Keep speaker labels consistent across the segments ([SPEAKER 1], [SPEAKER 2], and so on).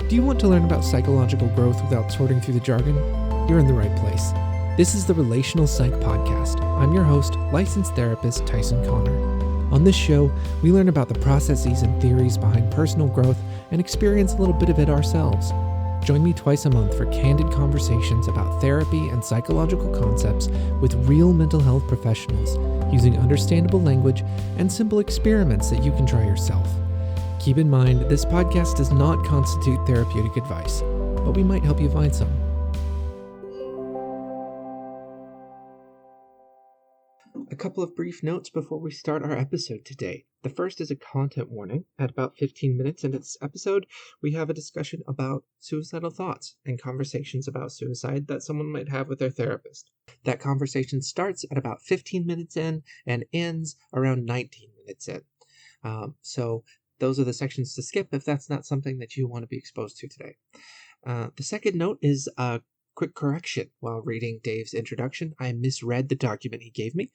[SPEAKER 1] Do you want to learn about psychological growth without sorting through the jargon? You're in the right place. This is the Relational Psych podcast. I'm your host, licensed therapist Tyson Connor. On this show, we learn about the processes and theories behind personal growth and experience a little bit of it ourselves. Join me twice a month for candid conversations about therapy and psychological concepts with real mental health professionals, using understandable language and simple experiments that you can try yourself. Keep in mind, this podcast does not constitute therapeutic advice, but we might help you find some. A couple of brief notes before we start our episode today. The first is a content warning. At about 15 minutes into this episode, we have a discussion about suicidal thoughts and conversations about suicide that someone might have with their therapist. That conversation starts at about 15 minutes in and ends around 19 minutes in. So those are the sections to skip if that's not something that you want to be exposed to today. The second note is a quick correction. While reading Dave's introduction, I misread the document he gave me.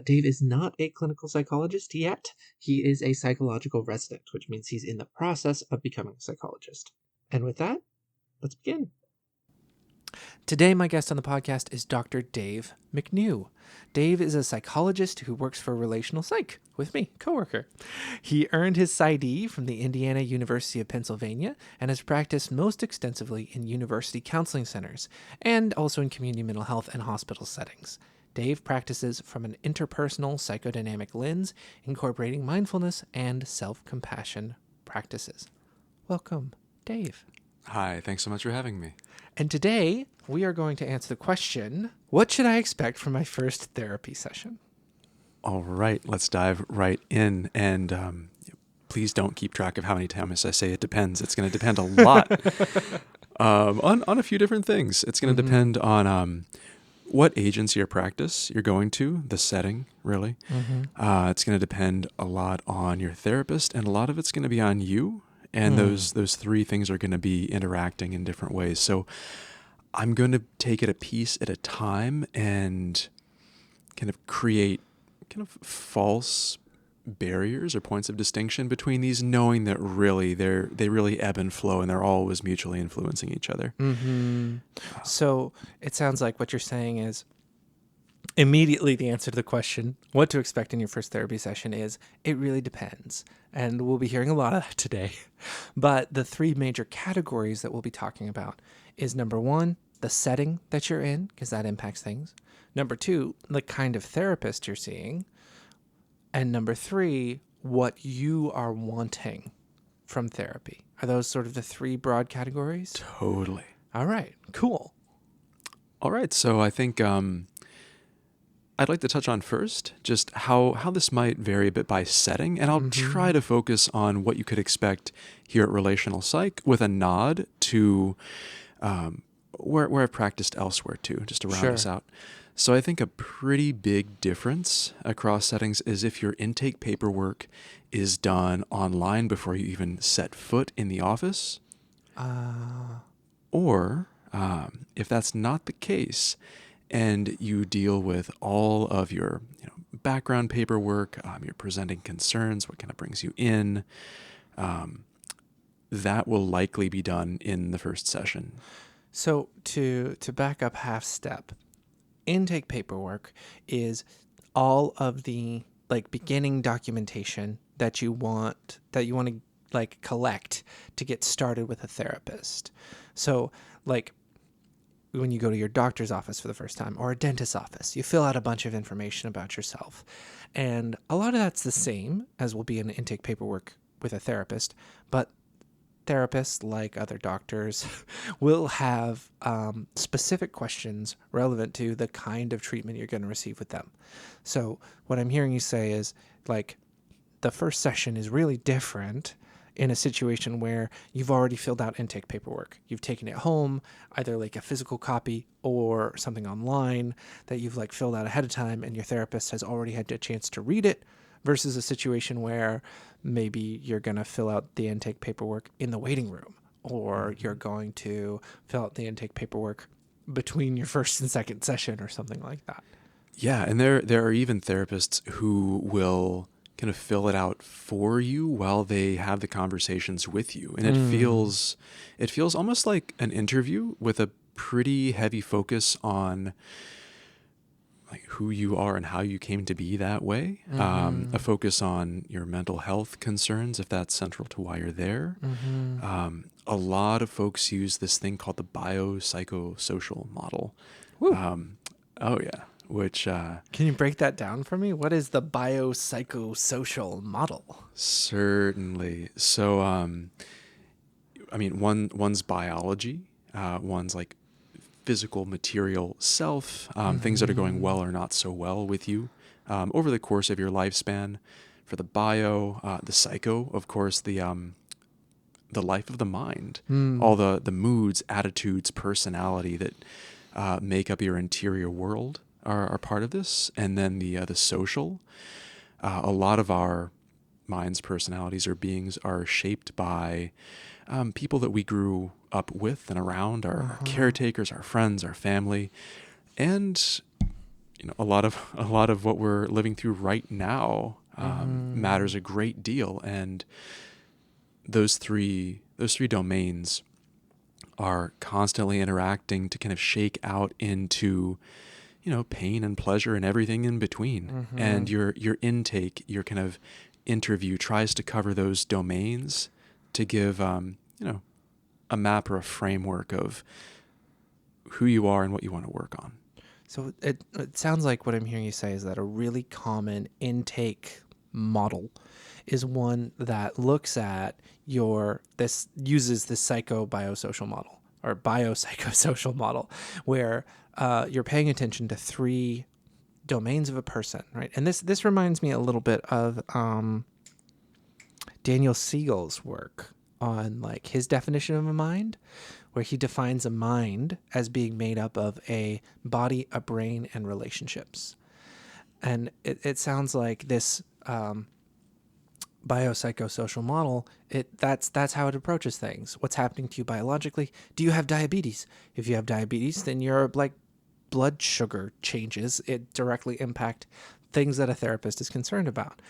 [SPEAKER 1] Dave is not a clinical psychologist yet. He is a psychological resident, which means he's in the process of becoming a psychologist. And with that, let's begin. Today, my guest on the podcast is Dr. Dave McNew. Dave is a psychologist who works for Relational Psych with me, coworker. He earned his PsyD from the Indiana University of Pennsylvania and has practiced most extensively in university counseling centers and also in community mental health and hospital settings. Dave practices from an interpersonal psychodynamic lens, incorporating mindfulness and self-compassion practices. Welcome, Dave.
[SPEAKER 2] Hi, thanks so much for having me.
[SPEAKER 1] And today, we are going to answer the question, what should I expect from my first therapy session?
[SPEAKER 2] All right, let's dive right in. And please don't keep track of how many times I say it depends. It's going to depend a lot on a few different things. It's going to depend on what agency or practice you're going to, the setting, really. It's going to depend a lot on your therapist, and a lot of it's going to be on you. And those three things are going to be interacting in different ways. So I'm going to take it a piece at a time and kind of create kind of false barriers or points of distinction between these, knowing that really they really ebb and flow and they're always mutually influencing each other.
[SPEAKER 1] So it sounds like what you're saying is immediately the answer to the question, what to expect in your first therapy session, is it really depends. And we'll be hearing a lot of that today. But the three major categories that we'll be talking about is number one, the setting that you're in, because that impacts things. Number two, the kind of therapist you're seeing. And number three, what you are wanting from therapy. Are those sort of the three broad categories?
[SPEAKER 2] Totally.
[SPEAKER 1] All right, cool.
[SPEAKER 2] All right, so I think I'd like to touch on first just how this might vary a bit by setting, and I'll try to focus on what you could expect here at Relational Psych with a nod to where I've practiced elsewhere too, just to round us out. So I think a pretty big difference across settings is if your intake paperwork is done online before you even set foot in the office, or if that's not the case, and you deal with all of your background paperwork, you're presenting concerns, what kind of brings you in, that will likely be done in the first session.
[SPEAKER 1] So to back up half step, intake paperwork is all of the beginning documentation that you want to collect to get started with a therapist. So when you go to your doctor's office for the first time or a dentist's office, you fill out a bunch of information about yourself. And a lot of that's the same as will be in intake paperwork with a therapist, but therapists, like other doctors, will have specific questions relevant to the kind of treatment you're going to receive with them. So what I'm hearing you say is the first session is really different in a situation where you've already filled out intake paperwork. You've taken it home, either a physical copy or something online that you've filled out ahead of time, and your therapist has already had a chance to read it, versus a situation where maybe you're going to fill out the intake paperwork in the waiting room, or you're going to fill out the intake paperwork between your first and second session or something like that.
[SPEAKER 2] Yeah, and there are even therapists who will kind of fill it out for you while they have the conversations with you. And it feels almost like an interview with a pretty heavy focus on like who you are and how you came to be that way. A focus on your mental health concerns, if that's central to why you're there. A lot of folks use this thing called the biopsychosocial model. Oh yeah. Which
[SPEAKER 3] can you break that down for me? What is the biopsychosocial model?
[SPEAKER 2] Certainly. So, I mean, one's biology, one's like physical material self, things that are going well or not so well with you over the course of your lifespan. For the bio, the psycho, of course, the life of the mind, all the moods, attitudes, personality that make up your interior world are part of this. And then the social, a lot of our minds, personalities, or beings are shaped by people that we grew up with and around, our caretakers, our friends, our family, and a lot of what we're living through right now matters a great deal. And those three domains are constantly interacting to kind of shake out into pain and pleasure and everything in between. And your intake, your kind of interview tries to cover those domains to give a map or a framework of who you are and what you want to work on.
[SPEAKER 3] So it sounds like what I'm hearing you say is that a really common intake model is one that looks at uses the psychobiosocial model or biopsychosocial model, where you're paying attention to three domains of a person, right? And this reminds me a little bit of Daniel Siegel's work on like his definition of a mind, where he defines a mind as being made up of a body, a brain, and relationships. And it sounds like this biopsychosocial model, that's how it approaches things. What's happening to you biologically? Do you have diabetes? If you have diabetes, then your blood sugar changes. It directly impact things that a therapist is concerned about.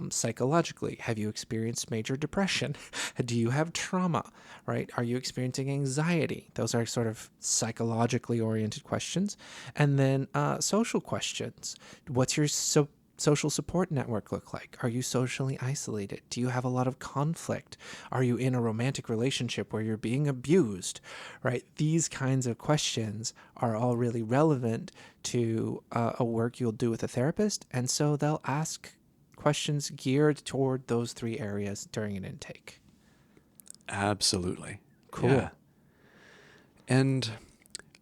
[SPEAKER 3] Psychologically, have you experienced major depression? Do you have trauma, right? Are you experiencing anxiety? Those are sort of psychologically oriented questions. And then social questions. What's your social support network look like? Are you socially isolated? Do you have a lot of conflict? Are you in a romantic relationship where you're being abused, right? These kinds of questions are all really relevant to a work you'll do with a therapist. And so they'll ask questions geared toward those three areas during an intake.
[SPEAKER 2] Absolutely.
[SPEAKER 3] Cool.
[SPEAKER 2] Yeah. And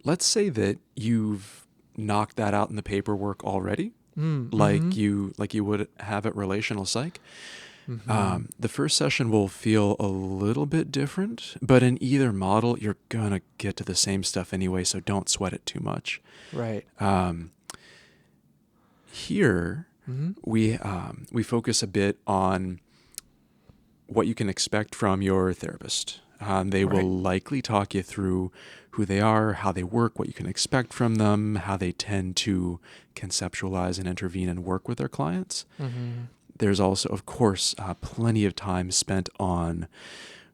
[SPEAKER 2] let's say that you've knocked that out in the paperwork already, like you would have at Relational Psych. The first session will feel a little bit different, but in either model, you're gonna get to the same stuff anyway, so don't sweat it too much.
[SPEAKER 3] Right.
[SPEAKER 2] Here, we focus a bit on what you can expect from your therapist. They will likely talk you through who they are, how they work, what you can expect from them, how they tend to conceptualize and intervene and work with their clients. There's also, of course, plenty of time spent on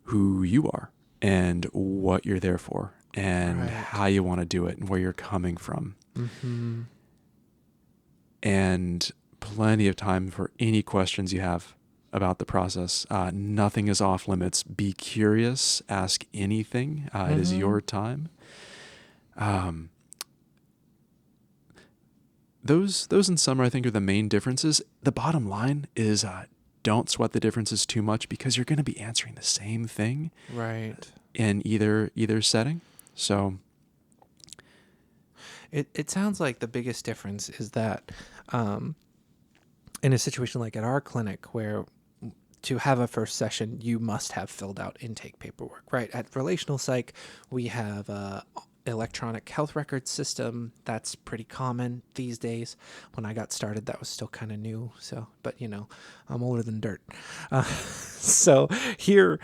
[SPEAKER 2] who you are and what you're there for and how you want to do it and where you're coming from. And plenty of time for any questions you have about the process. Nothing is off limits. Be curious. Ask anything. It is your time. Those in sum, I think, are the main differences. The bottom line is don't sweat the differences too much because you're going to be answering the same thing in either setting. So
[SPEAKER 3] it sounds like the biggest difference is that in a situation like at our clinic where to have a first session, you must have filled out intake paperwork, right? At Relational Psych, we have electronic health record system. That's pretty common these days. When I got started, that was still kind of new. So, but I'm older than dirt. So here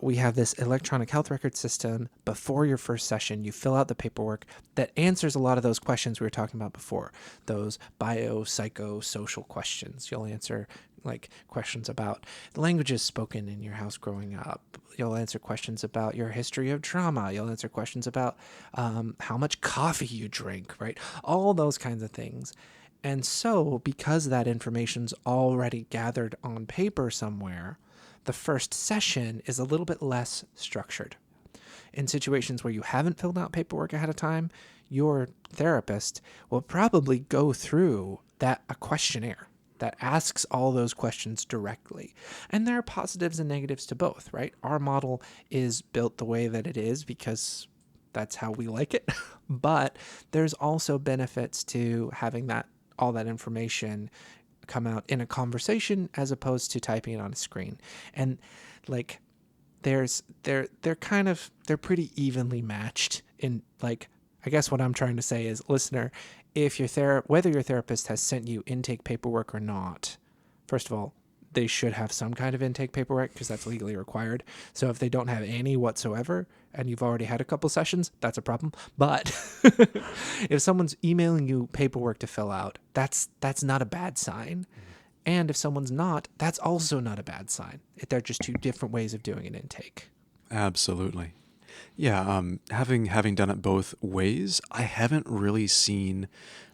[SPEAKER 3] we have this electronic health record system. Before your first session, you fill out the paperwork that answers a lot of those questions we were talking about before, those biopsychosocial questions. You'll answer like questions about the languages spoken in your house growing up. You'll answer questions about your history of trauma. You'll answer questions about how much coffee you drink, right? All those kinds of things. And so, because that information's already gathered on paper somewhere, the first session is a little bit less structured. In situations where you haven't filled out paperwork ahead of time, your therapist will probably go through a questionnaire that asks all those questions directly. And there are positives and negatives to both, right? Our model is built the way that it is because that's how we like it. But there's also benefits to having all that information come out in a conversation as opposed to typing it on a screen. And like they're pretty evenly matched in, like, I guess what I'm trying to say is, listener, if whether your therapist has sent you intake paperwork or not, first of all, they should have some kind of intake paperwork because that's legally required. So if they don't have any whatsoever and you've already had a couple sessions, that's a problem. But if someone's emailing you paperwork to fill out, that's not a bad sign. And if someone's not, that's also not a bad sign. They're just two different ways of doing an intake.
[SPEAKER 2] Absolutely. Yeah, having done it both ways, I haven't really seen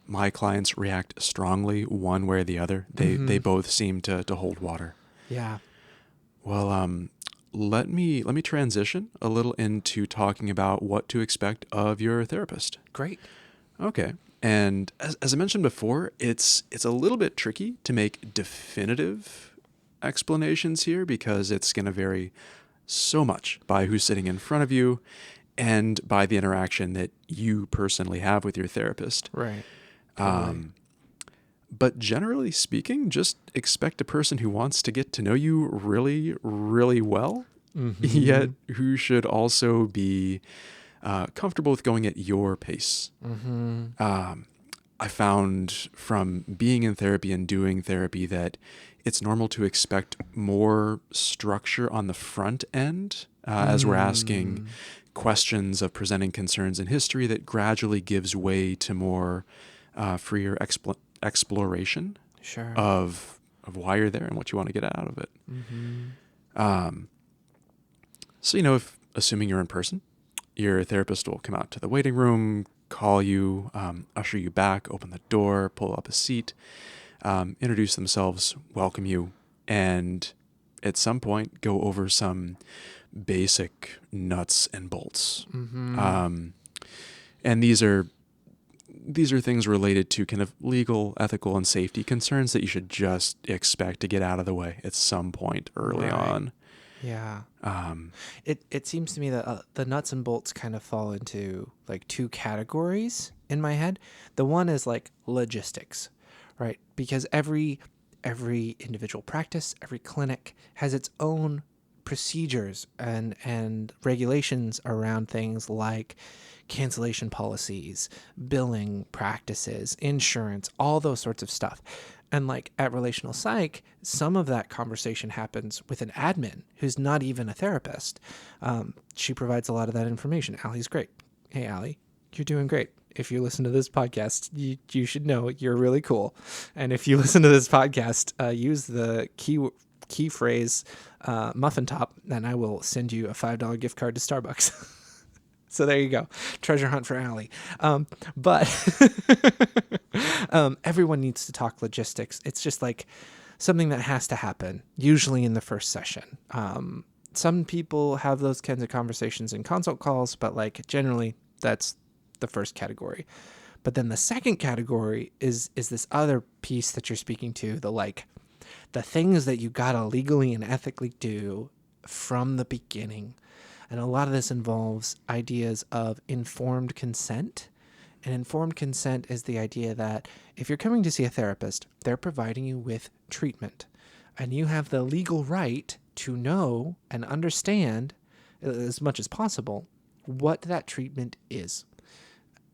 [SPEAKER 2] my clients react strongly one way or the other. They both seem to hold water.
[SPEAKER 3] Yeah.
[SPEAKER 2] Well, let me transition a little into talking about what to expect of your therapist.
[SPEAKER 3] Great.
[SPEAKER 2] Okay. And as I mentioned before, it's a little bit tricky to make definitive explanations here because it's going to vary so much by who's sitting in front of you and by the interaction that you personally have with your therapist.
[SPEAKER 3] Right. Totally.
[SPEAKER 2] But generally speaking, just expect a person who wants to get to know you really, really well, yet who should also be comfortable with going at your pace. I found from being in therapy and doing therapy that it's normal to expect more structure on the front end as we're asking questions of presenting concerns in history that gradually gives way to more freer exploration
[SPEAKER 3] Sure.
[SPEAKER 2] of why you're there and what you want to get out of it. So, if assuming you're in person, your therapist will come out to the waiting room, call you, usher you back, open the door, pull up a seat, introduce themselves, welcome you, and at some point go over some basic nuts and bolts. And these are things related to kind of legal, ethical, and safety concerns that you should just expect to get out of the way at some point early on.
[SPEAKER 3] Yeah. It seems to me that the nuts and bolts kind of fall into like two categories in my head. The one is like logistics, right? Because every individual practice, every clinic has its own procedures and regulations around things like cancellation policies, billing practices, insurance, all those sorts of stuff. And like at Relational Psych, some of that conversation happens with an admin who's not even a therapist. She provides a lot of that information. Allie's great. Hey, Allie, you're doing great. If you listen to this podcast, you should know you're really cool. And if you listen to this podcast, use the key phrase muffin top, then I will send you a $5 gift card to Starbucks. So there you go. Treasure hunt for Allie. But everyone needs to talk logistics. It's just like something that has to happen, usually in the first session. Some people have those kinds of conversations in consult calls, but like generally that's the first category. But then the second category is this other piece that you're speaking to, the things that you gotta legally and ethically do from the beginning. And a lot of this involves ideas of informed consent. And informed consent is the idea that if you're coming to see a therapist, they're providing you with treatment. And you have the legal right to know and understand, as much as possible, what that treatment is,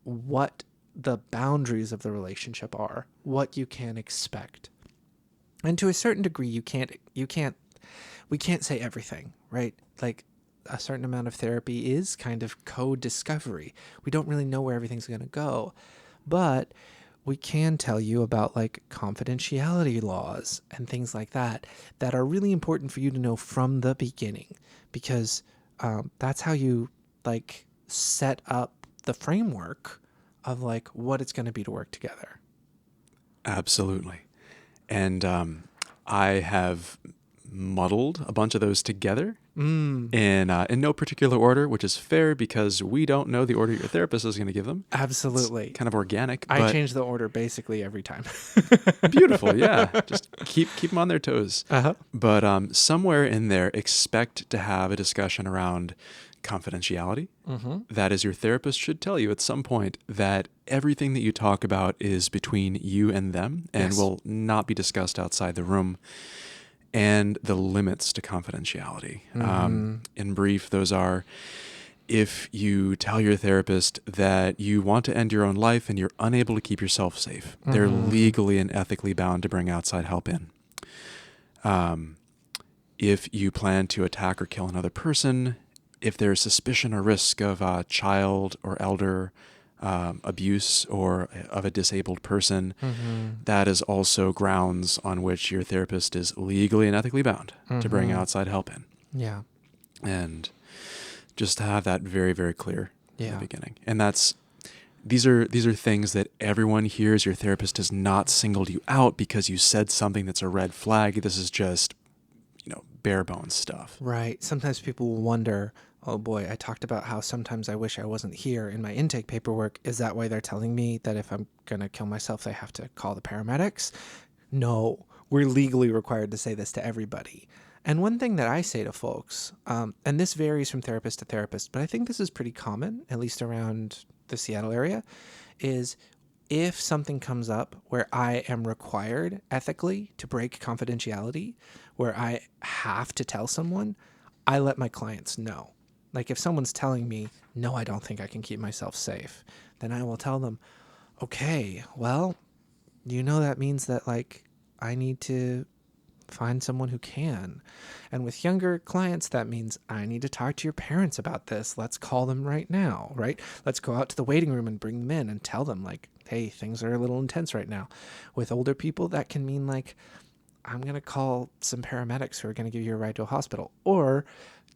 [SPEAKER 3] what the boundaries of the relationship are, what you can expect. And to a certain degree, we can't say everything, right? Like, a certain amount of therapy is kind of co-discovery. We don't really know where everything's going to go, but we can tell you about like confidentiality laws and things like that that are really important for you to know from the beginning, because that's how you like set up the framework of like what it's going to be to work together.
[SPEAKER 2] Absolutely. And I have muddled a bunch of those together in no particular order, which is fair because we don't know the order your therapist is going to give them.
[SPEAKER 3] Absolutely.
[SPEAKER 2] It's kind of organic.
[SPEAKER 3] I
[SPEAKER 2] but
[SPEAKER 3] change the order basically every time.
[SPEAKER 2] Beautiful, yeah. Just keep them on their toes.
[SPEAKER 3] Uh-huh.
[SPEAKER 2] But somewhere in there, expect to have a discussion around confidentiality.
[SPEAKER 3] Mm-hmm.
[SPEAKER 2] That is, your therapist should tell you at some point that everything that you talk about is between you and them and
[SPEAKER 3] Yes.
[SPEAKER 2] will not be discussed outside the room. And the limits to confidentiality. In brief, those are: if you tell your therapist that you want to end your own life and you're unable to keep yourself safe, they're legally and ethically bound to bring outside help in. If you plan to attack or kill another person, if there's suspicion or risk of child or elder abuse or of a disabled person, that is also grounds on which your therapist is legally and ethically bound to bring outside help in.
[SPEAKER 3] Yeah.
[SPEAKER 2] And just to have that very, very clear in the
[SPEAKER 3] Yeah.
[SPEAKER 2] beginning. And these are things that everyone hears. Your therapist has not singled you out because you said something that's a red flag. This is just, bare bones stuff.
[SPEAKER 3] Right. Sometimes people will wonder, oh boy, I talked about how sometimes I wish I wasn't here in my intake paperwork. Is that why they're telling me that if I'm going to kill myself, they have to call the paramedics? No, we're legally required to say this to everybody. And one thing that I say to folks, and this varies from therapist to therapist, but I think this is pretty common, at least around the Seattle area, is if something comes up where I am required ethically to break confidentiality, where I have to tell someone, I let my clients know. Like if someone's telling me, no, I don't think I can keep myself safe, then I will tell them, okay, well, that means that like I need to find someone who can. And with younger clients, that means I need to talk to your parents about this. Let's call them right now, right? Let's go out to the waiting room and bring them in and tell them like, hey, things are a little intense right now. With older people, that can mean like, I'm going to call some paramedics who are going to give you a ride to a hospital. Or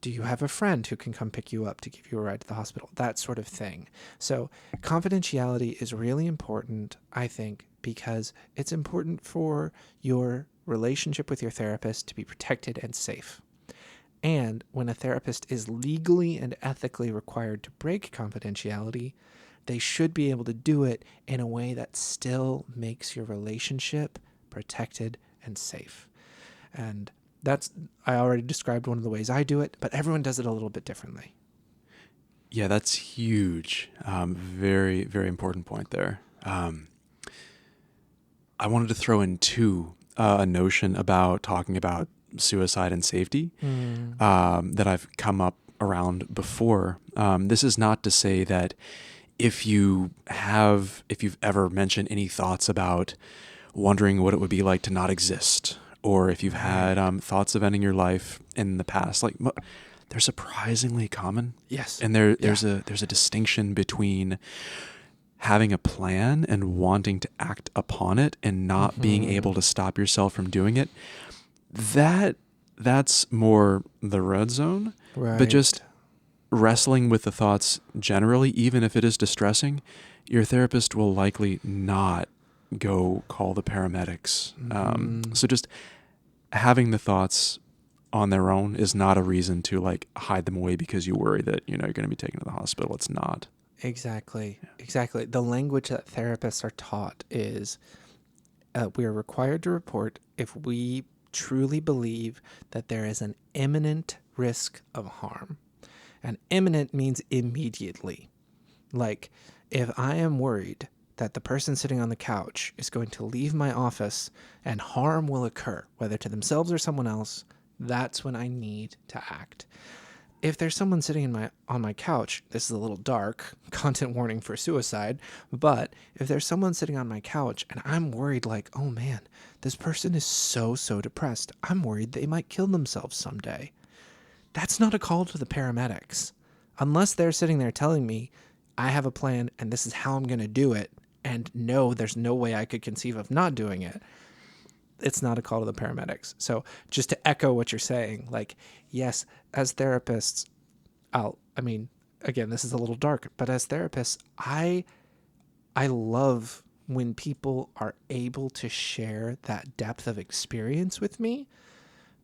[SPEAKER 3] do you have a friend who can come pick you up to give you a ride to the hospital? That sort of thing. So confidentiality is really important, I think, because it's important for your relationship with your therapist to be protected and safe. And when a therapist is legally and ethically required to break confidentiality, they should be able to do it in a way that still makes your relationship protected and safe. And I already described one of the ways I do it, but everyone does it a little bit differently.
[SPEAKER 2] Yeah, that's huge. Very, very important point there. I wanted to throw in too a notion about talking about suicide and safety that I've come up around before. This is not to say that if you've ever mentioned any thoughts about wondering what it would be like to not exist, or if you've had thoughts of ending your life in the past, like they're surprisingly common.
[SPEAKER 3] Yes.
[SPEAKER 2] And there's a distinction between having a plan and wanting to act upon it and not being able to stop yourself from doing it. That's more the red zone.
[SPEAKER 3] Right.
[SPEAKER 2] But just wrestling with the thoughts generally, even if it is distressing, your therapist will likely not go call the paramedics. So just having the thoughts on their own is not a reason to like hide them away because you worry that you're going to be taken to the hospital. It's not.
[SPEAKER 3] Exactly. The language that therapists are taught is we are required to report if we truly believe that there is an imminent risk of harm. And imminent means immediately. Like if I am worried that the person sitting on the couch is going to leave my office and harm will occur, whether to themselves or someone else, that's when I need to act. If there's someone sitting on my couch, this is a little dark, content warning for suicide, but if there's someone sitting on my couch and I'm worried like, oh man, this person is so depressed, I'm worried they might kill themselves someday. That's not a call to the paramedics. Unless they're sitting there telling me, I have a plan and this is how I'm going to do it, and no, there's no way I could conceive of not doing it, it's not a call to the paramedics. So just to echo what you're saying, like, yes, as therapists, again, this is a little dark, but as therapists, I love when people are able to share that depth of experience with me,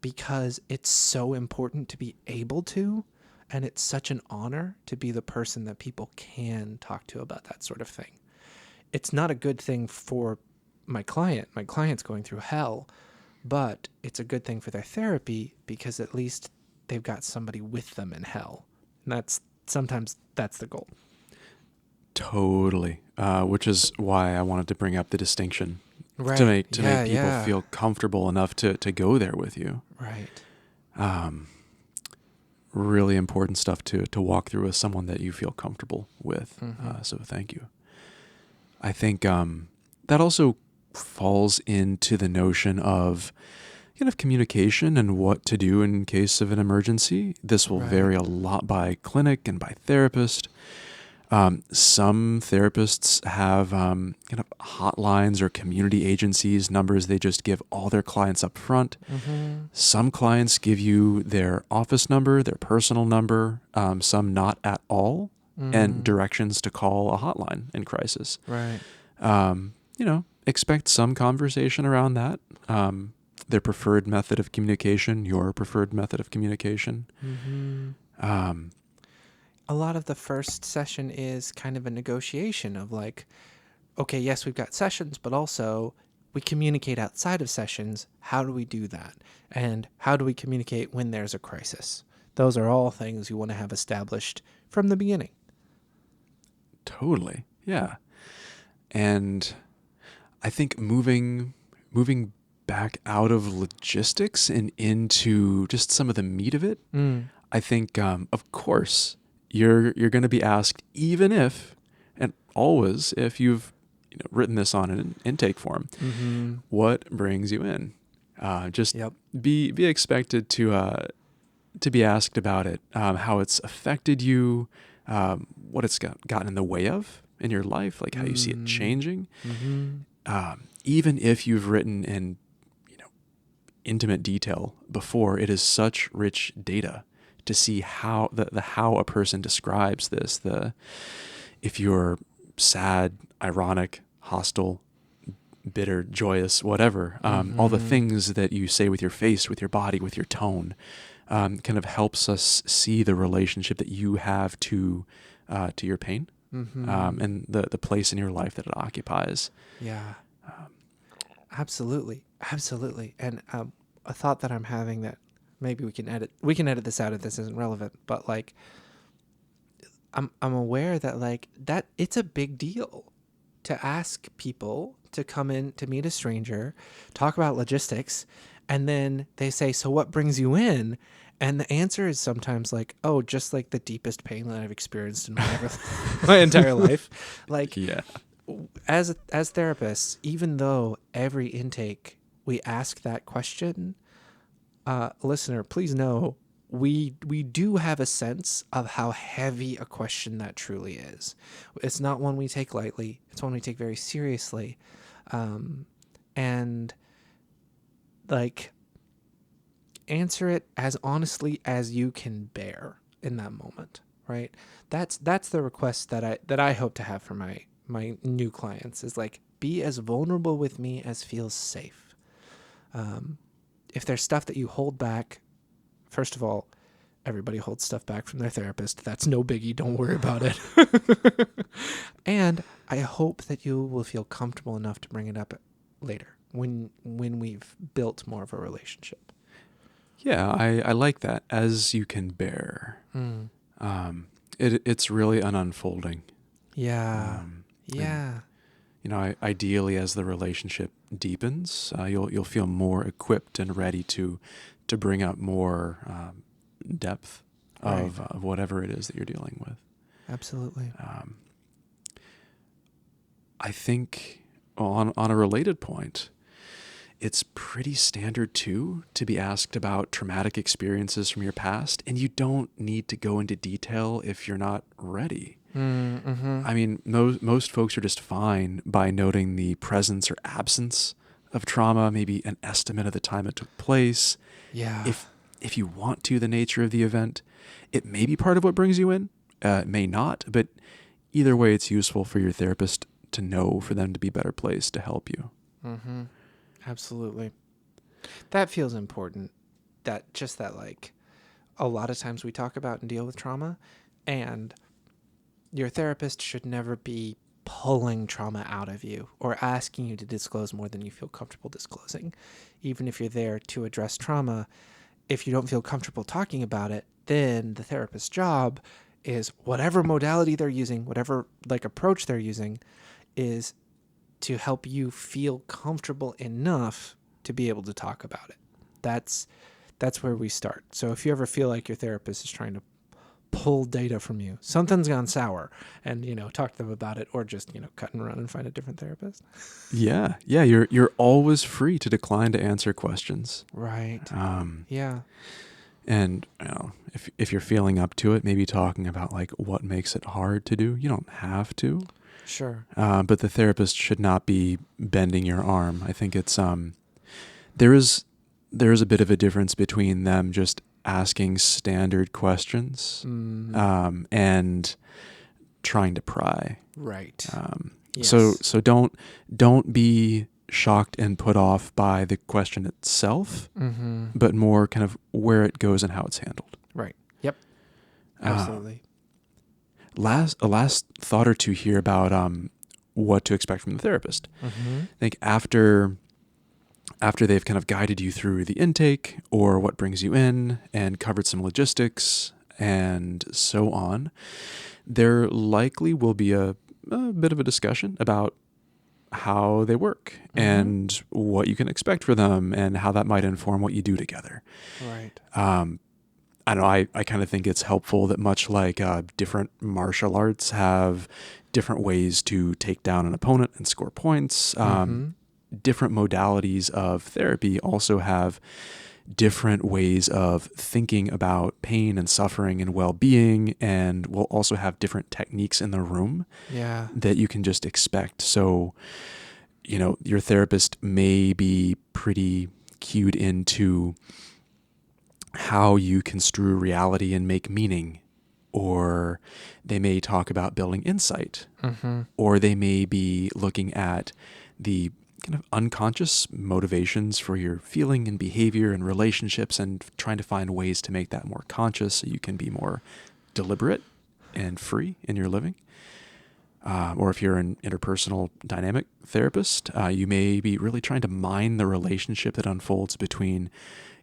[SPEAKER 3] because it's so important to be able to, and it's such an honor to be the person that people can talk to about that sort of thing. It's not a good thing for my client. My client's going through hell, but it's a good thing for their therapy, because at least they've got somebody with them in hell. And sometimes that's the goal.
[SPEAKER 2] Totally. Which is why I wanted to bring up the distinction,
[SPEAKER 3] Right.
[SPEAKER 2] to make people feel comfortable enough to go there with you.
[SPEAKER 3] Right.
[SPEAKER 2] Really important stuff to walk through with someone that you feel comfortable with.
[SPEAKER 3] Mm-hmm.
[SPEAKER 2] So thank you. I think that also falls into the notion of kind of communication and what to do in case of an emergency. This will vary a lot by clinic and by therapist. Some therapists have kind of hotlines or community agencies, numbers they just give all their clients up front.
[SPEAKER 3] Mm-hmm.
[SPEAKER 2] Some clients give you their office number, their personal number, some not at all, and directions to call a hotline in crisis.
[SPEAKER 3] Right.
[SPEAKER 2] Expect some conversation around that. Their preferred method of communication, your preferred method of communication.
[SPEAKER 3] Mm-hmm. A lot of the first session is kind of a negotiation of like, okay, yes, we've got sessions, but also we communicate outside of sessions. How do we do that? And how do we communicate when there's a crisis? Those are all things you want to have established from the beginning.
[SPEAKER 2] Totally. Yeah. And I think moving back out of logistics and into just some of the meat of it, I think, of course, you're going to be asked, even if, and always, if you've written this on an intake form, what brings you in? Be expected to be asked about it, how it's affected you, what it's gotten in the way of in your life, like how you see it changing. Even if you've written in intimate detail before, it is such rich data to see how how a person describes this. If you're sad, ironic, hostile, bitter, joyous, whatever, all the things that you say with your face, with your body, with your tone, kind of helps us see the relationship that you have to your pain, and the place in your life that it occupies.
[SPEAKER 3] Yeah. Absolutely. And a thought that I'm having that maybe we can edit this out if this isn't relevant, but like I'm aware that like that it's a big deal to ask people to come in to meet a stranger, talk about logistics, and then they say, "So what brings you in?" And the answer is sometimes like, "Oh, just like the deepest pain that I've experienced in my entire life." Like,
[SPEAKER 2] Yeah.
[SPEAKER 3] As therapists, even though every intake we ask that question, listener, please know we do have a sense of how heavy a question that truly is. It's not one we take lightly. It's one we take very seriously, and like answer it as honestly as you can bear in that moment. Right? That's the request that I hope to have for my new clients, is like, be as vulnerable with me as feels safe. If there's stuff that you hold back, first of all, everybody holds stuff back from their therapist. That's no biggie. Don't worry about it. And I hope that you will feel comfortable enough to bring it up later when we've built more of a relationship.
[SPEAKER 2] Yeah, I like that. As you can bear. It's really an unfolding.
[SPEAKER 3] Yeah.
[SPEAKER 2] And, ideally, as the relationship deepens, you'll feel more equipped and ready to bring up more depth of whatever it is that you're dealing with.
[SPEAKER 3] Absolutely.
[SPEAKER 2] I think on a related point, it's pretty standard too to be asked about traumatic experiences from your past, and you don't need to go into detail if you're not ready.
[SPEAKER 3] Mm-hmm.
[SPEAKER 2] I mean, most folks are just fine by noting the presence or absence of trauma, maybe an estimate of the time it took place.
[SPEAKER 3] Yeah.
[SPEAKER 2] If you want to, the nature of the event, it may be part of what brings you in. It may not, but either way, it's useful for your therapist to know, for them to be better placed to help you.
[SPEAKER 3] Mm-hmm. Absolutely. That feels important. That like a lot of times we talk about and deal with trauma, and your therapist should never be pulling trauma out of you or asking you to disclose more than you feel comfortable disclosing. Even if you're there to address trauma, if you don't feel comfortable talking about it, then the therapist's job is whatever modality they're using, whatever like approach they're using, is to help you feel comfortable enough to be able to talk about it. That's where we start. So if you ever feel like your therapist is trying to pull data from you, something's gone sour, and talk to them about it, or just cut and run and find a different therapist.
[SPEAKER 2] Yeah. You're always free to decline to answer questions.
[SPEAKER 3] Right. Yeah.
[SPEAKER 2] And if you're feeling up to it, maybe talking about like what makes it hard to do. You don't have to.
[SPEAKER 3] Sure.
[SPEAKER 2] But the therapist should not be bending your arm. I think it's there is a bit of a difference between them just asking standard questions and trying to pry.
[SPEAKER 3] Right.
[SPEAKER 2] Yes. So don't be shocked and put off by the question itself, but more kind of where it goes and how it's handled.
[SPEAKER 3] Right. Yep. Absolutely.
[SPEAKER 2] A last thought or two here about what to expect from the therapist. I think after they've kind of guided you through the intake or what brings you in and covered some logistics and so on, there likely will be a bit of a discussion about how they work and what you can expect for them and how that might inform what you do together.
[SPEAKER 3] Right.
[SPEAKER 2] I don't know, I kind of think it's helpful that much like different martial arts have different ways to take down an opponent and score points, different modalities of therapy also have different ways of thinking about pain and suffering and well-being, and will also have different techniques in the room that you can just expect. So, your therapist may be pretty cued into how you construe reality and make meaning, or they may talk about building insight, or they may be looking at the kind of unconscious motivations for your feeling and behavior and relationships and trying to find ways to make that more conscious so you can be more deliberate and free in your living. Or if you're an interpersonal dynamic therapist, you may be really trying to mine the relationship that unfolds between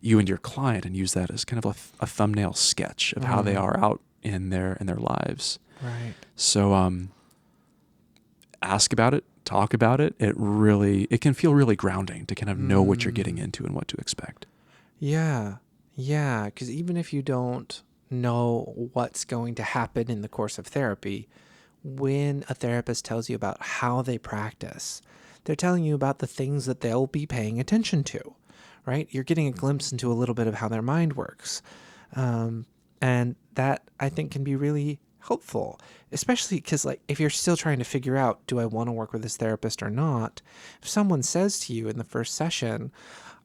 [SPEAKER 2] you and your client and use that as kind of a thumbnail sketch of how they are out in their lives.
[SPEAKER 3] Right.
[SPEAKER 2] So ask about it, talk about it. It can feel really grounding to kind of know what you're getting into and what to expect.
[SPEAKER 3] Yeah. Yeah. Because even if you don't know what's going to happen in the course of therapy, when a therapist tells you about how they practice, they're telling you about the things that they'll be paying attention to, right? You're getting a glimpse into a little bit of how their mind works. And that, I think, can be really helpful, especially because, like, if you're still trying to figure out, do I want to work with this therapist or not? If someone says to you in the first session,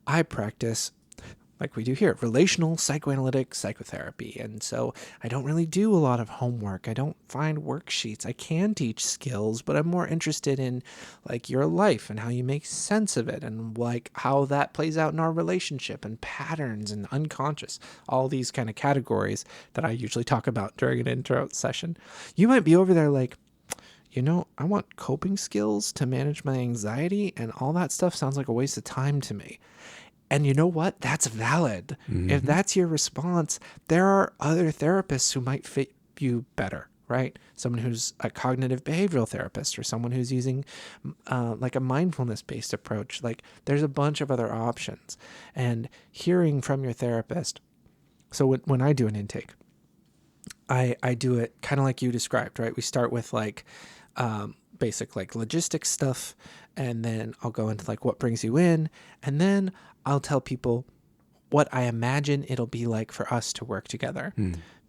[SPEAKER 3] I practice, like we do here, relational psychoanalytic psychotherapy. And so I don't really do a lot of homework. I don't find worksheets. I can teach skills, but I'm more interested in like your life and how you make sense of it and like how that plays out in our relationship and patterns and unconscious, all these kind of categories that I usually talk about during an intro session. You might be over there like, I want coping skills to manage my anxiety, and all that stuff sounds like a waste of time to me. And you know what? That's valid. If that's your response, there are other therapists who might fit you better, right? Someone who's a cognitive behavioral therapist or someone who's using like a mindfulness-based approach. Like there's a bunch of other options. And hearing from your therapist. So when I do an intake, I do it kind of like you described, right? We start with like basic like logistics stuff, and then I'll go into like what brings you in, and then I'll tell people what I imagine it'll be like for us to work together.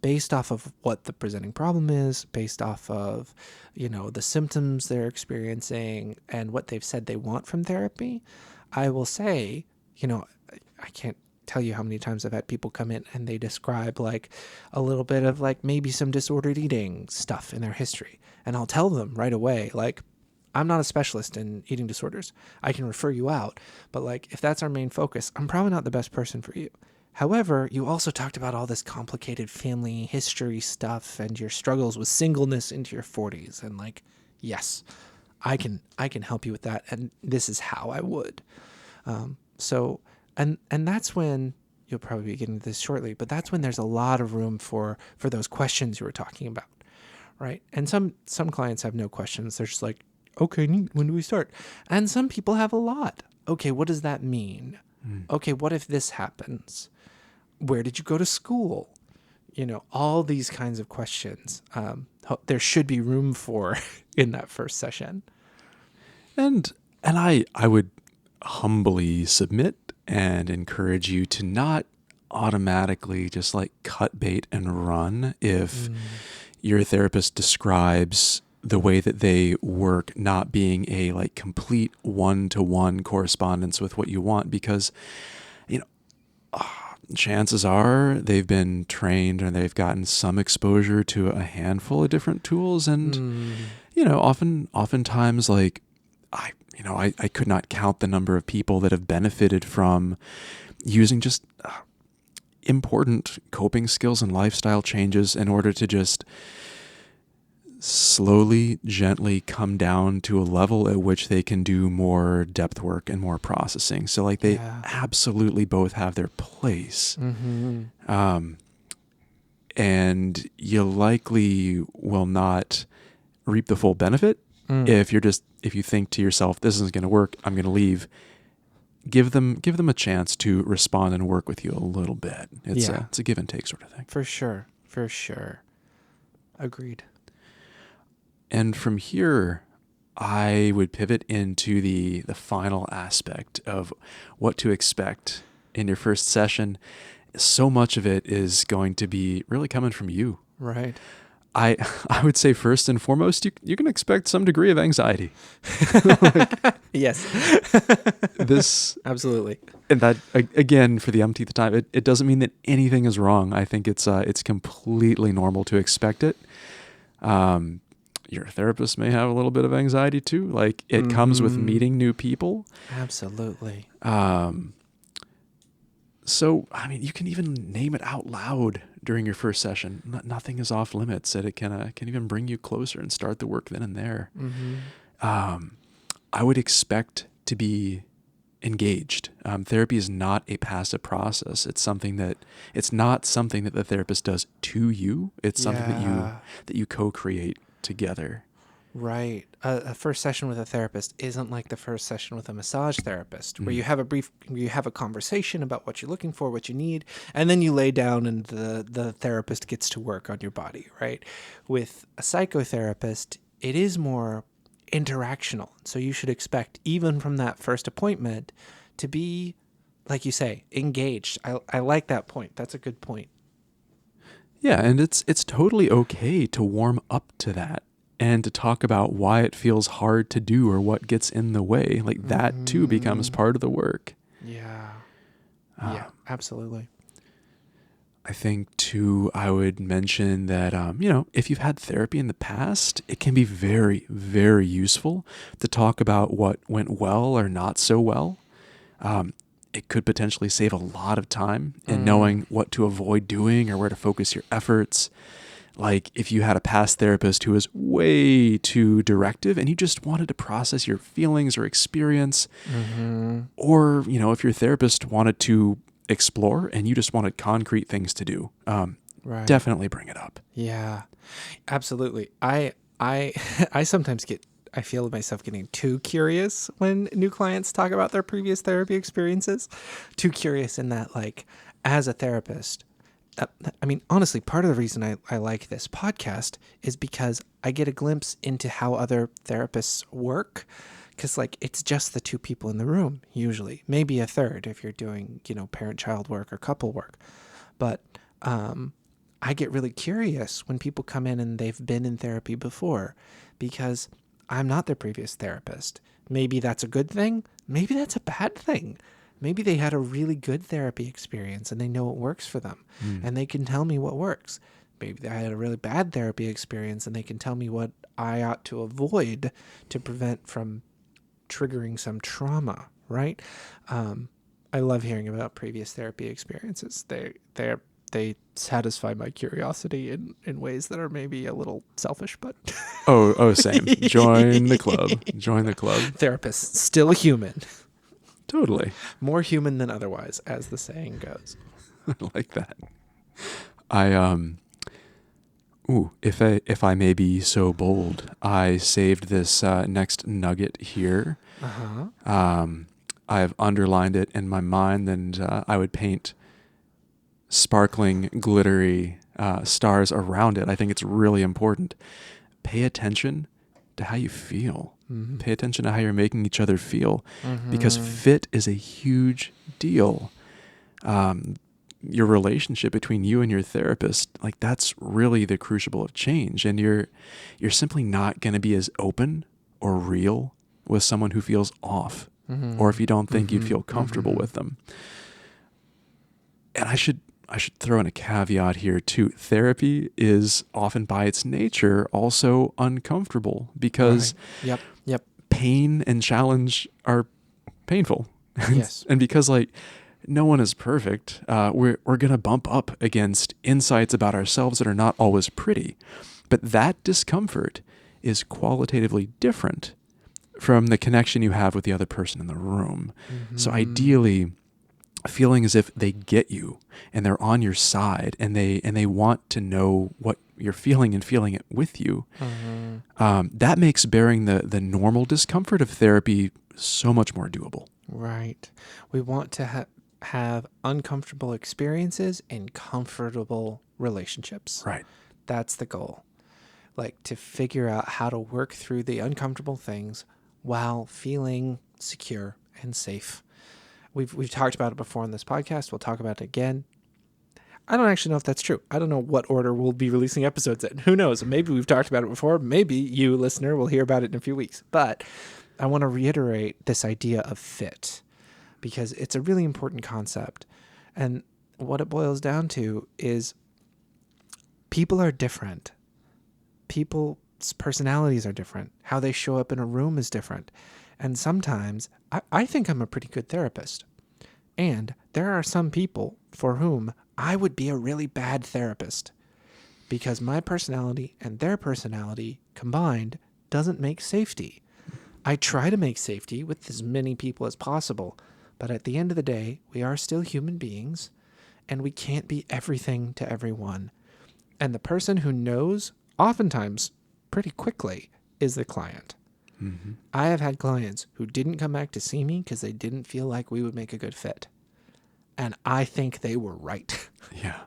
[SPEAKER 3] based off of what the presenting problem is, based off of, the symptoms they're experiencing and what they've said they want from therapy. I will say, I can't tell you how many times I've had people come in and they describe like a little bit of like maybe some disordered eating stuff in their history. And I'll tell them right away, like, I'm not a specialist in eating disorders. I can refer you out. But like, if that's our main focus, I'm probably not the best person for you. However, you also talked about all this complicated family history stuff and your struggles with singleness into your 40s. And like, yes, I can help you with that. And this is how I would. And that's when you'll probably be getting to this shortly, but that's when there's a lot of room for those questions you were talking about, right? And some clients have no questions. They're just like, okay, neat, when do we start? And some people have a lot. Okay, what does that mean? Okay, what if this happens? Where did you go to school? All these kinds of questions there should be room for in that first session.
[SPEAKER 2] And I would humbly submit and encourage you to not automatically just like cut bait and run if your therapist describes the way that they work not being a like complete one-to-one correspondence with what you want, because chances are they've been trained and they've gotten some exposure to a handful of different tools, and oftentimes like I could not count the number of people that have benefited from using just important coping skills and lifestyle changes in order to just slowly, gently come down to a level at which they can do more depth work and more processing. So like they absolutely both have their place. And you likely will not reap the full benefit if you think to yourself, this isn't going to work, I'm going to leave. Give them a chance to respond and work with you a little bit. It's a give and take sort of thing.
[SPEAKER 3] For sure. Agreed.
[SPEAKER 2] And from here, I would pivot into the final aspect of what to expect in your first session. So much of it is going to be really coming from you.
[SPEAKER 3] Right.
[SPEAKER 2] I would say first and foremost, you can expect some degree of anxiety.
[SPEAKER 3] Yes.
[SPEAKER 2] This
[SPEAKER 3] absolutely.
[SPEAKER 2] And that, again, for the umpteenth time, it doesn't mean that anything is wrong. I think it's completely normal to expect it. Your therapist may have a little bit of anxiety too. Like it comes with meeting new people.
[SPEAKER 3] Absolutely.
[SPEAKER 2] So, I mean, you can even name it out loud during your first session. Nothing is off limits. That it can even bring you closer and start the work then and there. I would expect to be engaged. Therapy is not a passive process. It's not something that the therapist does to you. It's something that you co-create together.
[SPEAKER 3] Right. A first session with a therapist isn't like the first session with a massage therapist, where you have a conversation about what you're looking for, what you need, and then you lay down and the therapist gets to work on your body, right? With a psychotherapist, it is more interactional. So you should expect, even from that first appointment, to be, like you say, engaged. I like that point. That's a good point.
[SPEAKER 2] Yeah, and it's totally okay to warm up to that and to talk about why it feels hard to do or what gets in the way. Like that too becomes part of the work.
[SPEAKER 3] Yeah, absolutely.
[SPEAKER 2] I think too, I would mention that, if you've had therapy in the past, it can be very, very useful to talk about what went well or not so well. It could potentially save a lot of time in knowing what to avoid doing or where to focus your efforts. Like if you had a past therapist who was way too directive and you just wanted to process your feelings or experience, or, if your therapist wanted to explore and you just wanted concrete things to do, definitely bring it up.
[SPEAKER 3] Yeah, absolutely. I sometimes I feel myself getting too curious when new clients talk about their previous therapy experiences. Too curious in that, like, as a therapist, honestly, part of the reason I like this podcast is because I get a glimpse into how other therapists work. Because, like, it's just the two people in the room, usually. Maybe a third if you're doing, parent-child work or couple work. But I get really curious when people come in and they've been in therapy before, because I'm not their previous therapist. Maybe that's a good thing. Maybe that's a bad thing. Maybe they had a really good therapy experience and they know what works for them and they can tell me what works. Maybe they had a really bad therapy experience and they can tell me what I ought to avoid to prevent from triggering some trauma, right? I love hearing about previous therapy experiences. They satisfy my curiosity in ways that are maybe a little selfish, but
[SPEAKER 2] Oh, same. Join the club. Join the club.
[SPEAKER 3] Therapist, still human.
[SPEAKER 2] Totally.
[SPEAKER 3] More human than otherwise, as the saying goes.
[SPEAKER 2] I like that. If I may be so bold, I saved this next nugget here. I've underlined it in my mind, and I would paint sparkling, glittery stars around it. I think it's really important. Pay attention to how you feel. Pay attention to how you're making each other feel, because fit is a huge deal. Your relationship between you and your therapist, like, that's really the crucible of change. And you're simply not going to be as open or real with someone who feels off, or if you don't think you'd feel comfortable with them. And I should throw in a caveat here too. Therapy is often by its nature also uncomfortable, because
[SPEAKER 3] Yep.
[SPEAKER 2] pain and challenge are painful.
[SPEAKER 3] Yes.
[SPEAKER 2] And because, like, no one is perfect, we're going to bump up against insights about ourselves that are not always pretty. But that discomfort is qualitatively different from the connection you have with the other person in the room. So ideally, feeling as if they get you and they're on your side and they want to know what you're feeling and feeling it with you. That makes bearing the normal discomfort of therapy so much more doable.
[SPEAKER 3] Right. We want to have uncomfortable experiences in comfortable relationships.
[SPEAKER 2] Right.
[SPEAKER 3] That's the goal. Like, to figure out how to work through the uncomfortable things while feeling secure and safe. We've talked about it before on this podcast. We'll talk about it again. I don't actually know if that's true. I don't know what order we'll be releasing episodes in. Who knows? Maybe we've talked about it before. Maybe you, listener, will hear about it in a few weeks. But I want to reiterate this idea of fit, because it's a really important concept. And what it boils down to is people are different. People's personalities are different. How they show up in a room is different. And sometimes I think I'm a pretty good therapist. And there are some people for whom I would be a really bad therapist, because my personality and their personality combined doesn't make safety. I try to make safety with as many people as possible, but at the end of the day, we are still human beings, and we can't be everything to everyone. And the person who knows, oftentimes pretty quickly, is the client. I have had clients who didn't come back to see me because they didn't feel like we would make a good fit. And I think they were right.
[SPEAKER 2] Yeah.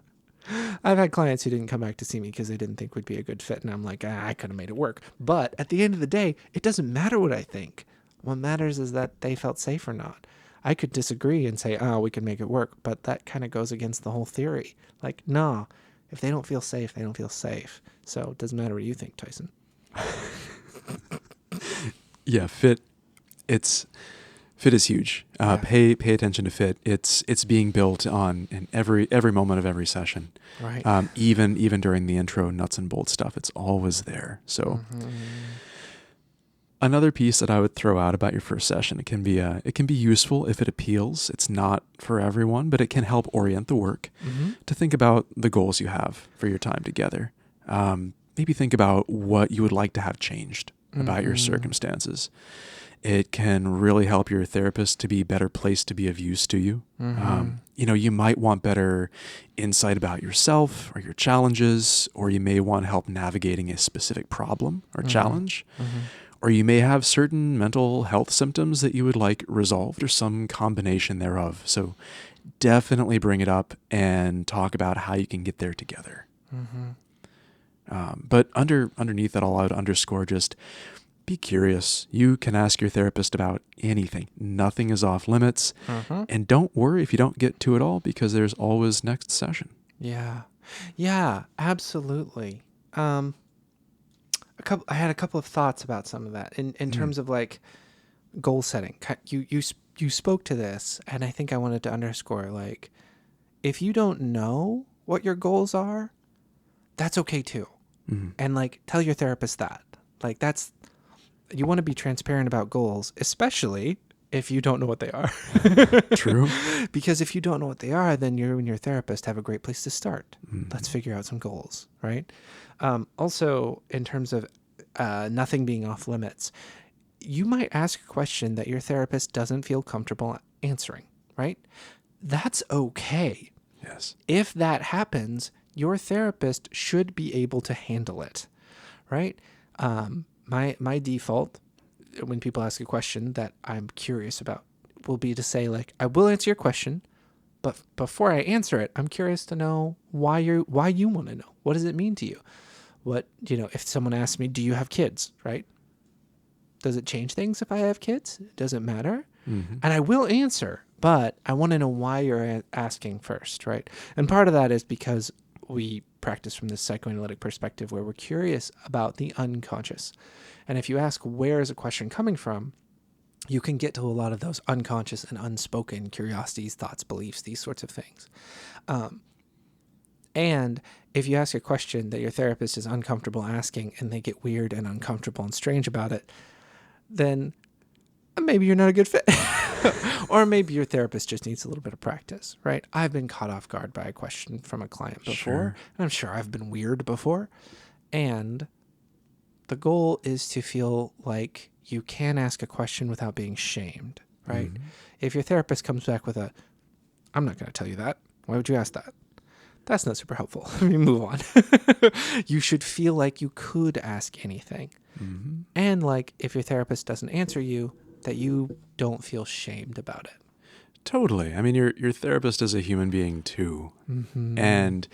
[SPEAKER 3] I've had clients who didn't come back to see me because they didn't think we'd be a good fit. And I'm like, I could have made it work. But at the end of the day, it doesn't matter what I think. What matters is that they felt safe or not. I could disagree and say, we can make it work. But that kind of goes against the whole theory. Like, no, if they don't feel safe, they don't feel safe. So it doesn't matter what you think, Tyson.
[SPEAKER 2] Yeah, fit is huge. Pay attention to fit. It's being built on in every moment of every session.
[SPEAKER 3] Right.
[SPEAKER 2] Even during the intro nuts and bolts stuff, it's always there. So another piece that I would throw out about your first session, it can be useful if it appeals. It's not for everyone, but it can help orient the work to think about the goals you have for your time together. Maybe think about what you would like to have changed about your circumstances. It can really help your therapist to be better placed to be of use to you. You might want better insight about yourself or your challenges, or you may want help navigating a specific problem or challenge, or you may have certain mental health symptoms that you would like resolved, or some combination thereof. So definitely bring it up and talk about how you can get there together. But underneath that all, I would underscore just be curious. You can ask your therapist about anything. Nothing is off limits. And don't worry if you don't get to it all, because there's always next session.
[SPEAKER 3] Yeah. Yeah, absolutely. Um, I had a couple of thoughts about some of that in terms of like goal setting. You spoke to this, and I think I wanted to underscore like if you don't know what your goals are, that's okay too. And like tell your therapist that. Like that's you want to be transparent about goals, especially if you don't know what they are.
[SPEAKER 2] True.
[SPEAKER 3] Because if you don't know what they are, then you and your therapist have a great place to start. Let's figure out some goals, right? Also, in terms of nothing being off limits, you might ask a question that your therapist doesn't feel comfortable answering, right? That's okay.
[SPEAKER 2] Yes.
[SPEAKER 3] If that happens, your therapist should be able to handle it, right? My default when people ask a question that I'm curious about will be to say like, I will answer your question, but before I answer it, I'm curious to know why you want to know. What does it mean to you? What, if someone asks me, do you have kids, right? Does it change things if I have kids? Does it matter?
[SPEAKER 2] Mm-hmm.
[SPEAKER 3] And I will answer, but I want to know why you're asking first, right? And part of that is because we practice from this psychoanalytic perspective where we're curious about the unconscious. And if you ask, where is a question coming from, you can get to a lot of those unconscious and unspoken curiosities, thoughts, beliefs, these sorts of things. And if you ask a question that your therapist is uncomfortable asking and they get weird and uncomfortable and strange about it, then maybe you're not a good fit. Or maybe your therapist just needs a little bit of practice, right? I've been caught off guard by a question from a client before,
[SPEAKER 2] Sure.
[SPEAKER 3] and I'm sure I've been weird before. And the goal is to feel like you can ask a question without being shamed, right? If your therapist comes back with I'm not going to tell you that. Why would you ask that? That's not super helpful. Let me move on. You should feel like you could ask anything. And like if your therapist doesn't answer you, that you don't feel shamed about it.
[SPEAKER 2] Totally. I mean, your therapist is a human being too. And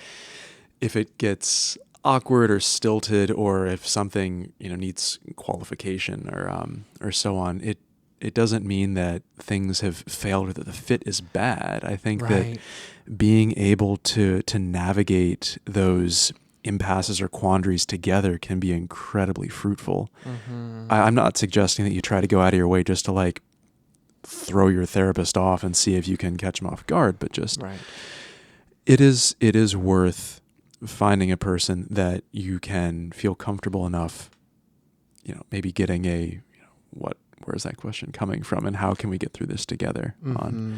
[SPEAKER 2] if it gets awkward or stilted, or if something needs qualification or so on, it doesn't mean that things have failed or that the fit is bad. I think
[SPEAKER 3] Right.
[SPEAKER 2] that being able to navigate those impasses or quandaries together can be incredibly fruitful. I'm not suggesting that you try to go out of your way just to like throw your therapist off and see if you can catch them off guard, but just
[SPEAKER 3] Right.
[SPEAKER 2] it is worth finding a person that you can feel comfortable enough, maybe getting where's that question coming from and how can we get through this together on.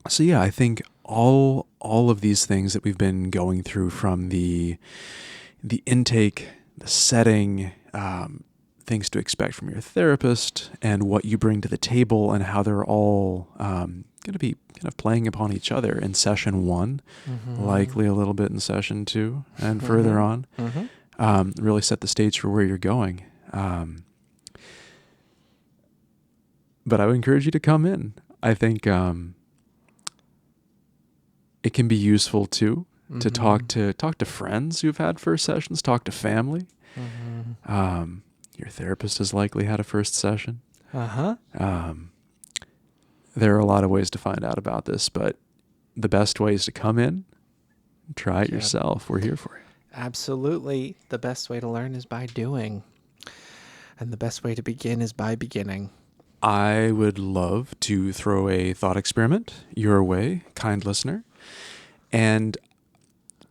[SPEAKER 2] So yeah, I think all of these things that we've been going through, from the intake, the setting, things to expect from your therapist, and what you bring to the table, and how they're all going to be kind of playing upon each other in session 1, likely a little bit in session 2, and further on, really set the stage for where you're going. But I would encourage you to come in. I think it can be useful too to talk to friends who've had first sessions, talk to family. Your therapist has likely had a first session. There are a lot of ways to find out about this, but the best way is to come in, try it yourself. We're here for you.
[SPEAKER 3] Absolutely. The best way to learn is by doing. And the best way to begin is by beginning.
[SPEAKER 2] I would love to throw a thought experiment your way, kind listener. And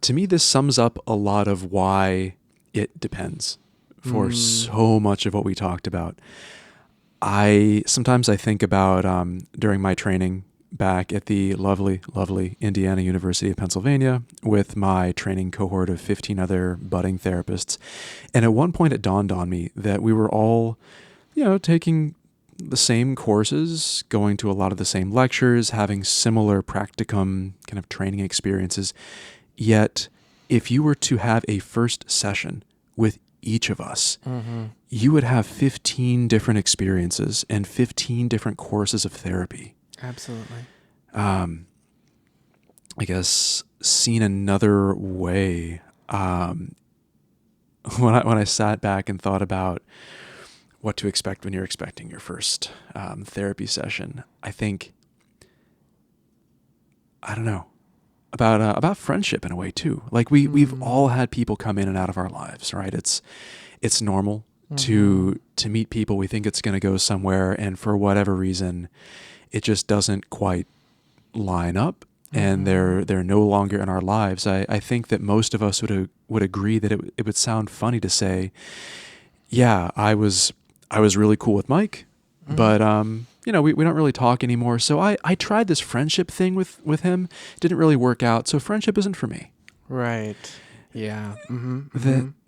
[SPEAKER 2] to me, this sums up a lot of why it depends for so much of what we talked about. Sometimes I think about during my training back at the lovely, lovely Indiana University of Pennsylvania with my training cohort of 15 other budding therapists. And at one point it dawned on me that we were all, taking the same courses, going to a lot of the same lectures, having similar practicum kind of training experiences. Yet, if you were to have a first session with each of us, you would have 15 different experiences and 15 different courses of therapy.
[SPEAKER 3] Absolutely.
[SPEAKER 2] I guess seen another way, when I sat back and thought about what to expect when you're expecting your first therapy session, I think, I don't know, about friendship in a way too. Like we've all had people come in and out of our lives, right? It's normal to meet people. We think it's going to go somewhere, and for whatever reason, it just doesn't quite line up, and they're no longer in our lives. I think that most of us would agree that it would sound funny to say, yeah, I was really cool with Mike, but we don't really talk anymore. So I tried this friendship thing with him. It didn't really work out. So friendship isn't for me.
[SPEAKER 3] Right. Yeah.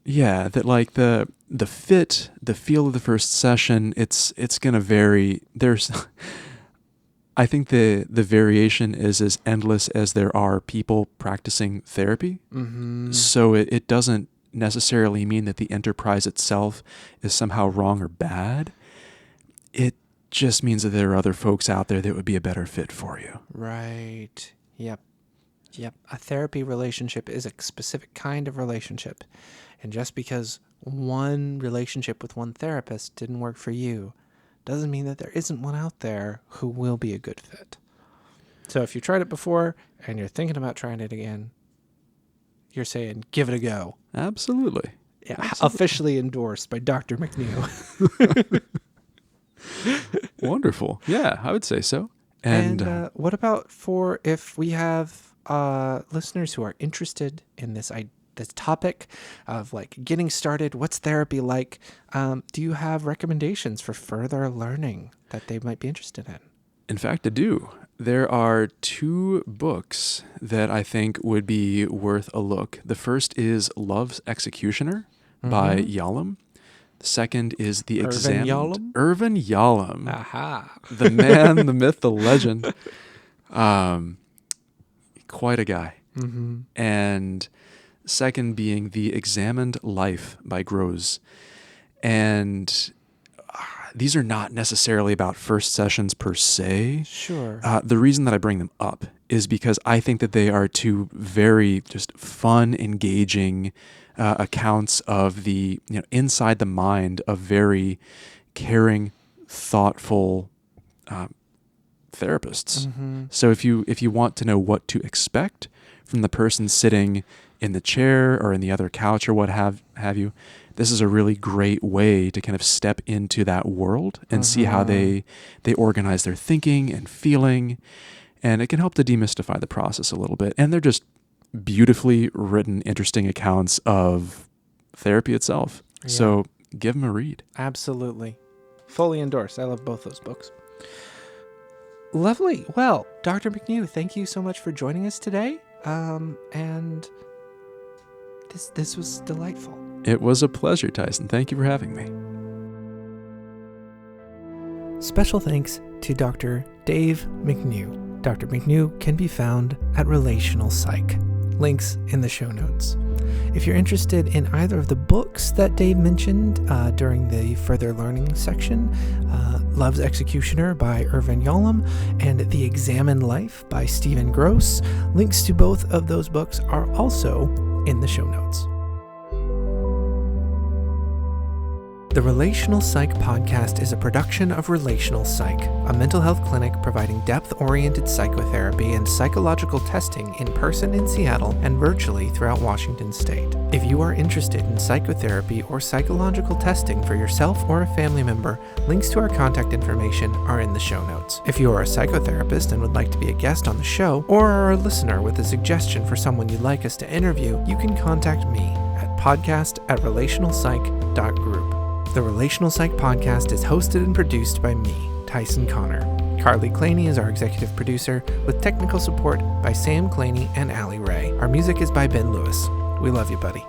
[SPEAKER 2] That like the fit, the feel of the first session, it's going to vary. I think the variation is as endless as there are people practicing therapy. So it doesn't necessarily mean that the enterprise itself is somehow wrong or bad. It just means that there are other folks out there that would be a better fit for you.
[SPEAKER 3] Right. Yep. A therapy relationship is a specific kind of relationship. And just because one relationship with one therapist didn't work for you doesn't mean that there isn't one out there who will be a good fit. So if you tried it before and you're thinking about trying it again, you're saying, give it a go.
[SPEAKER 2] Absolutely.
[SPEAKER 3] Yeah. Absolutely. Officially endorsed by Dr. McNew.
[SPEAKER 2] Wonderful. Yeah, I would say so.
[SPEAKER 3] And what about for if we have listeners who are interested in this topic of like getting started, what's therapy like? Do you have recommendations for further learning that they might be interested in?
[SPEAKER 2] In fact, I do. There are 2 books that I think would be worth a look. The first is Love's Executioner by Yalom. The second is The Examined. Irvin Yalom.
[SPEAKER 3] Aha.
[SPEAKER 2] The man, the myth, the legend. Quite a guy. And second being The Examined Life by Gross. And these are not necessarily about first sessions per se.
[SPEAKER 3] Sure.
[SPEAKER 2] The reason that I bring them up is because I think that they are 2 very just fun, engaging accounts of the inside the mind of very caring, thoughtful therapists. So if you want to know what to expect from the person sitting in the chair or in the other couch or what have you, this is a really great way to kind of step into that world and see how they organize their thinking and feeling, and it can help to demystify the process a little bit. And they're just beautifully written, interesting accounts of therapy itself. Yeah. So give them a read.
[SPEAKER 3] Absolutely. Fully endorsed. I love both those books. Lovely. Well, Dr. McNew, thank you so much for joining us today. And this was delightful.
[SPEAKER 2] It was a pleasure, Tyson. Thank you for having me.
[SPEAKER 3] Special thanks to Dr. Dave McNew. Dr. McNew can be found at Relational Psych. Links in the show notes. If you're interested in either of the books that Dave mentioned during the further learning section, Love's Executioner by Irvin Yalom and The Examined Life by Stephen Gross, links to both of those books are also in the show notes. The Relational Psych podcast is a production of Relational Psych, a mental health clinic providing depth-oriented psychotherapy and psychological testing in person in Seattle and virtually throughout Washington state. If you are interested in psychotherapy or psychological testing for yourself or a family member, links to our contact information are in the show notes. If you are a psychotherapist and would like to be a guest on the show, or are a listener with a suggestion for someone you'd like us to interview, you can contact me at podcast@relationalpsych.group. The Relational Psych podcast is hosted and produced by me, Tyson Connor. Carly Claney is our executive producer, with technical support by Sam Claney and Allie Ray. Our music is by Ben Lewis. We love you, buddy.